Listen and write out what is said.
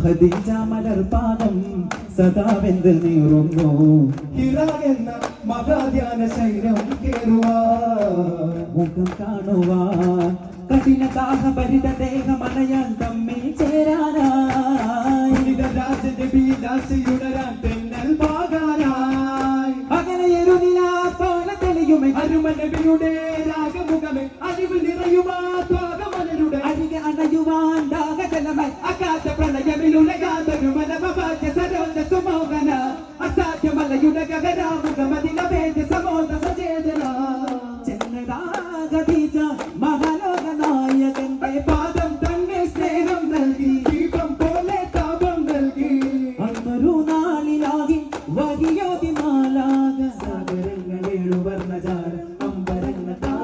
ഖദീജ മലർപാദം സദാ വെന്ത് നീറുന്നു ഹിറ എന്ന മഹാധ്യാന ശൈലം കേറുവാൻ മുഖം കാണുവാൻ കഠിന ദാഹഭരിത ദേഹമനയാൻ തമ്മിൽ ചേരാനായി രാജന്റെ ബീലാശയുണരാൻ തെന്നൽ പാകാനായി അകലെയൊരുനില പോലെ തെളിയുമേ അരുമനബിയുടെ രാഗമുഖമേ അറിവ് നിറയുമാ ത്വാഗമലരുടെ അരികെ അണയുവാൻ ദാഹജലമായി അകാത്ത പ്രണയമിലുലകാതൊരു മനമഭാഗ്യ സരോജ സുമോഹന അസാധ്യമലയുടെ ഗഗനാമുഖമതില വേദ സമോദ സചേതന ചെന്നദാ ഖദീജ